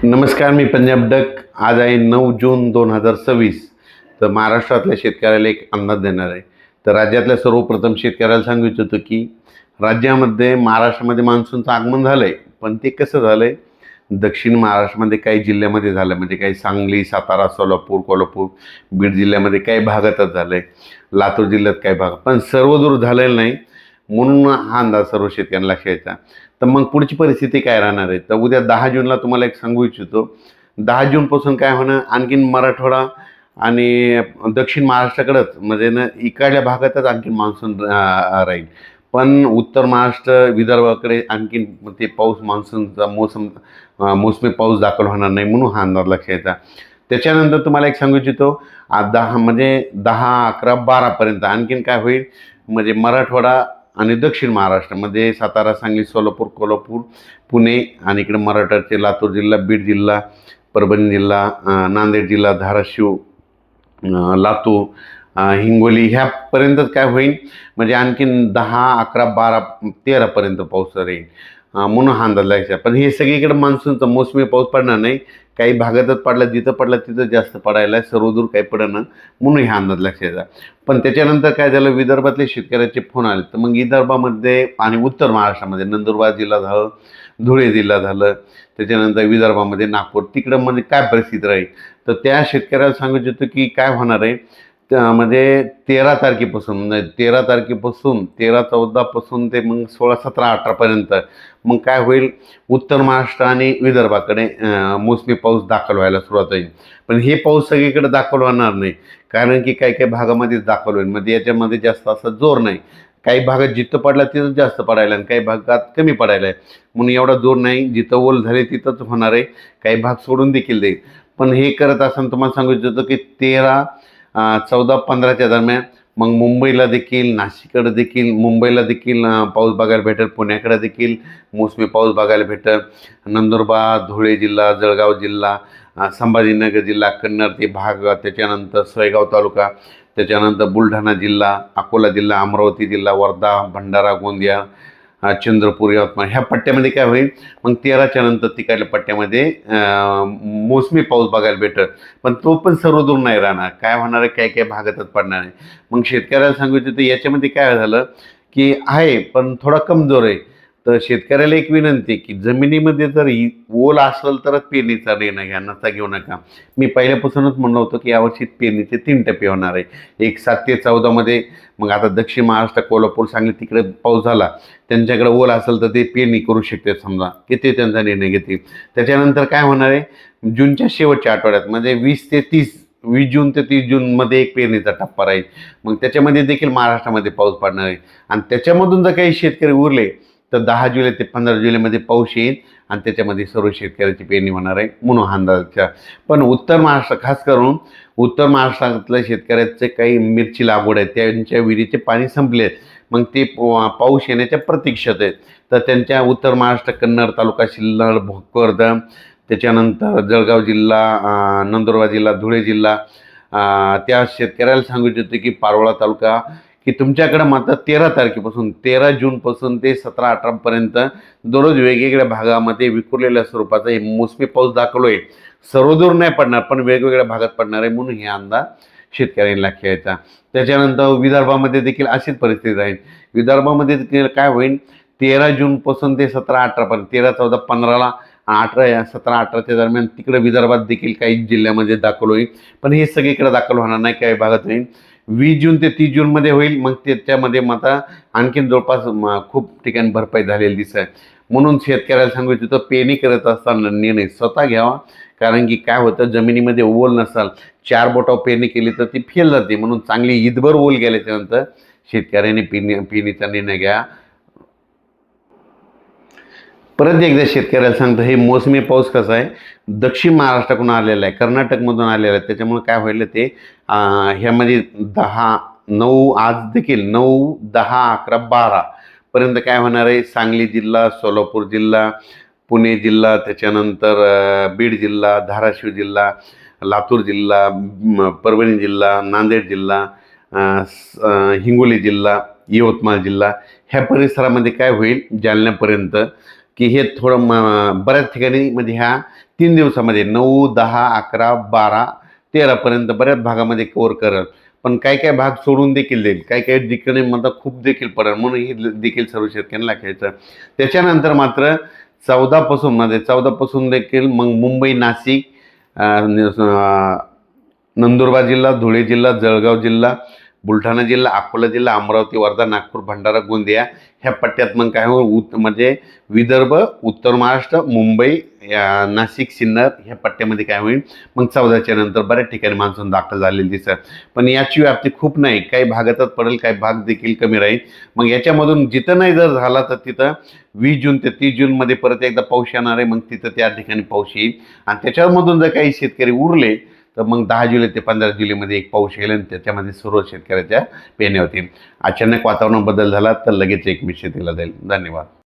नमस्कार, मी पंजाब डक. आज आहे 9 जून 2026. तर महाराष्ट्रातल्या शेतकऱ्याला एक अंदाज देणार आहे. तर राज्यातल्या सर्वप्रथम शेतकऱ्याला सांगू इच्छितो की राज्यामध्ये महाराष्ट्रामध्ये मान्सूनचं आगमन झालं आहे. पण ते कसं झालं आहे, दक्षिण महाराष्ट्रामध्ये काही जिल्ह्यामध्ये झालं, म्हणजे काही सांगली, सातारा, सोलापूर, कोल्हापूर, बीड जिल्ह्यामध्ये काही भागातच झालं आहे, लातूर जिल्ह्यात काही भाग, पण सर्वदूर झालेलं नाही. म्हणून हा अंदाज सर्व शेतकऱ्यांना लक्षात यायचा. तर मग पुढची परिस्थिती काय राहणार आहे, तर उद्या 10 जूनला तुम्हाला एक सांगू इच्छितो. 10 जूनपासून काय होणार, आणखीन मराठवाडा आणि दक्षिण महाराष्ट्राकडंच, म्हणजे ना इकडल्या भागातच आणखीन मान्सून राहील. पण उत्तर महाराष्ट्र, विदर्भाकडे आणखीन ते पाऊस, मान्सूनचा मोसमी पाऊस दाखल होणार नाही. म्हणून हा अंदाज लक्षात यायचा. त्याच्यानंतर तुम्हाला एक सांगू इच्छितो, 10, 11, 12पर्यंत आणखीन काय होईल, म्हणजे मराठवाडा आणि दक्षिण महाराष्ट्रामध्ये सातारा, सांगली, सोलापूर, कोल्हापूर, पुणे आणि इकडे मराठवाड्याचे लातूर जिल्हा, बीड जिल्हा, परभणी जिल्हा, नांदेड जिल्हा, धाराशिव, लातूर, हिंगोली ह्यापर्यंतच काय होईल, म्हणजे आणखीन 10, 11, 12, 13पर्यंत पाऊस राहील. म्हणून हा अंदाज लागायचा. पण हे सगळीकडे मान्सूनचा मोसमी पाऊस पडणार नाही. काही भागातच पडला, जिथं पडला तिथं जास्त पडायला, सर्वदूर काही पडणं, म्हणून हा अंदाज लक्षात यायचा. पण त्याच्यानंतर काय झालं, विदर्भातले शेतकऱ्याचे फोन आले. तर मग विदर्भामध्ये आणि उत्तर महाराष्ट्रामध्ये नंदुरबार जिल्हा झालं, धुळे जिल्हा झालं, त्याच्यानंतर विदर्भामध्ये नागपूर, तिकडं म्हणजे काय परिस्थिती राहील, तर त्या शेतकऱ्याला सांगू इच्छितो की काय होणार आहे. म्हणजे 13 तारखेपासून, म्हणजे 13 तारखेपासून 13, 14पासून ते मग 16, 17, 18पर्यंत मग काय होईल, उत्तर महाराष्ट्र आणि विदर्भाकडे मोसमी पाऊस दाखल व्हायला सुरुवात होईल. पण हे पाऊस सगळीकडे दाखल होणार नाही, कारण की काही काही भागामध्येच दाखल होईल. म्हणजे याच्यामध्ये जास्त असा जोर नाही. काही भागात जिथं पडला तिथं जास्त पडायला आणि काही भागात कमी पडायला आहे. म्हणून एवढा जोर नाही. जिथं ओल झाले तिथंच होणार आहे. काही भाग सोडून देखील देईल. पण हे करत असताना तुम्हाला सांगू इच्छितो की 13, 14, 15च्या दरम्यान मग मुंबईला देखील, नाशिककडे देखील, मुंबईला देखील पाऊस बघायला भेटेल. पुण्याकडे देखील मोसमी पाऊस बघायला भेटेल. नंदुरबार, धुळे जिल्हा, जळगाव जिल्हा, संभाजीनगर जिल्हा, कन्नड ते भाग, त्याच्यानंतर सोयगाव तालुका, त्याच्यानंतर बुलढाणा जिल्हा, अकोला जिल्हा, अमरावती जिल्हा, वर्धा, भंडारा, गोंदिया, चंद्रपूर, यवतमाळ ह्या पट्ट्यामध्ये काय होईल, मग 13च्या नंतर तिकडल्या पट्ट्यामध्ये मोसमी पाऊस बघायला भेटत. पण तो पण सर्वदूर नाही राहणार. काय होणार आहे, काही काही भागातच पडणार आहे. मग शेतकऱ्याला सांगितलं तर याच्यामध्ये काय झालं की आहे, पण थोडा कमजोर आहे. तर शेतकऱ्याला एक विनंती की जमिनीमध्ये जर ओल असेल तरच पेरणीचा निर्णय घ्या, नसता घेऊ नका. मी पहिल्यापासूनच म्हणलं होतं की यावर्षी पेरणीचे 3 टप्पे होणार आहे. एक 7 ते 14मध्ये, मग आता दक्षिण महाराष्ट्र, कोल्हापूर, सांगली तिकडे पाऊस झाला, त्यांच्याकडे ओल असेल तर ते पेरणी करू शकते, समजा की ते त्यांचा निर्णय घेतील. त्याच्यानंतर काय होणार आहे, जूनच्या शेवटच्या आठवड्यात, म्हणजे 20 जून ते 30 जूनमध्ये एक पेरणीचा टप्पा राहील. मग त्याच्यामध्ये देखील महाराष्ट्रामध्ये पाऊस पडणार आहे. आणि त्याच्यामधून जर काही शेतकरी उरले तर 10 जुलै ते 15 जुलैमध्ये पाऊस येईल आणि त्याच्यामध्ये सर्व शेतकऱ्याची पेरणी होणार आहे. म्हणून हा अंदाजाच्या. पण उत्तर महाराष्ट्र, खास करून उत्तर महाराष्ट्रातल्या शेतकऱ्याचे काही मिरची लागवड आहे, त्यांच्या विहिरीचे पाणी संपले आहेत. मग ते पाऊस येण्याच्या प्रतीक्षेत आहेत. तर त्यांच्या उत्तर महाराष्ट्र, कन्नड तालुका, सिल्लोड, भोकरदन, त्याच्यानंतर जळगाव जिल्हा, नंदुरबार जिल्हा, धुळे जिल्हा, त्या शेतकऱ्याला सांगू इच्छितो की पारोळा तालुका, की तुमच्याकडं मात्र 13 तारखेपासून, 13 जूनपासून ते 17, 18पर्यंत दररोज वेगवेगळ्या भागामध्ये विखुरलेल्या स्वरूपाचा हे मोसमी पाऊस दाखल होईल. सर्वदूर नाही पडणार, पण वेगवेगळ्या भागात पडणार आहे. म्हणून हे अंदाज शेतकऱ्यांनी लक्षात घ्यायचा. त्याच्यानंतर विदर्भामध्ये देखील अशीच परिस्थिती राहील. विदर्भामध्ये देखील काय होईल, 13 जूनपासून ते 17, 18पर्यंत, 13, 14, 15ला, 18, 17, 18च्या दरम्यान तिकडे विदर्भात देखील काही जिल्ह्यामध्ये दाखल होईल. पण हे सगळीकडे दाखल होणार नाही, काही भागात होईल. 20 जून ते 30 जूनमध्ये होईल. मग त्याच्यामध्ये मात्र आणखीन जवळपास खूप ठिकाणी भरपाई झालेली दिसत. म्हणून शेतकऱ्याला सांगू इच्छितो, पेरणी करत असताना निर्णय स्वतः घ्यावा. कारण की काय होतं, जमिनीमध्ये ओल नसाल, 4 बोटावर पेरणी केली तर ती फेल जाते. म्हणून चांगली ईदभर ओल गेल्याच्यानंतर शेतकऱ्याने पेरणीचा निर्णय घ्या. परत एकदा शेतकऱ्याला सांगतो, हे मोसमी पाऊस कसा आहे, दक्षिण महाराष्ट्राकडून आलेला आहे, कर्नाटकमधून आलेला आहे. त्याच्यामुळे काय होईल, ते ह्यामध्ये 10, 9, आज देखील 9, 10, 11, 12पर्यंत काय होणार आहे, सांगली जिल्हा, सोलापूर जिल्हा, पुणे जिल्हा, त्याच्यानंतर बीड जिल्हा, धाराशिव जिल्हा, लातूर जिल्हा, परभणी जिल्हा, नांदेड जिल्हा, हिंगोली जिल्हा, यवतमाळ जिल्हा ह्या परिसरामध्ये काय होईल, जालन्यापर्यंत की हे थोडं बऱ्याच ठिकाणी म्हणजे ह्या 3 दिवसामध्ये 9, 10, 11, 12, 13पर्यंत बऱ्याच भागामध्ये कव्हर करेल. पण काही काही भाग सोडून देखील देईल. काही काही ठिकाणी मला खूप देखील पडेल, म्हणून हे देखील सर्व शेतकऱ्यांना घ्यायचं. त्याच्यानंतर मात्र 14 पासून देखील मग मुंबई, नाशिक, नंदुरबार जिल्हा, धुळे जिल्हा, जळगाव जिल्हा, बुलढाणा जिल्हा, अकोला जिल्हा, अमरावती, वर्धा, नागपूर, भंडारा, गोंदिया ह्या पट्ट्यात मग काय होईल, म्हणजे विदर्भ, उत्तर महाराष्ट्र, मुंबई, नाशिक, सिन्नर ह्या पट्ट्यामध्ये काय होईल, मग 14च्या नंतर बऱ्याच ठिकाणी मान्सून दाखल झालेली दिसत. पण याची व्याप्ती खूप नाही, काही भागातच पडेल, काही भाग देखील कमी राहील. मग याच्यामधून जिथं नाही जर झाला तर तिथं 20 जून ते 30 जूनमध्ये परत एकदा पाऊस येणार आहे. मग तिथं त्या ठिकाणी पाऊस येईल. आणि त्याच्यामधून जर काही शेतकरी उरले तर मग 10 जुलै ते 15 जुलैमध्ये एक पाऊस येईल आणि त्याच्यामध्ये सर्व शेतकऱ्याच्या पेरण्या होतील. अचानक वातावरण बदल झाला तर लगेच एक शेतीला जाईल. धन्यवाद.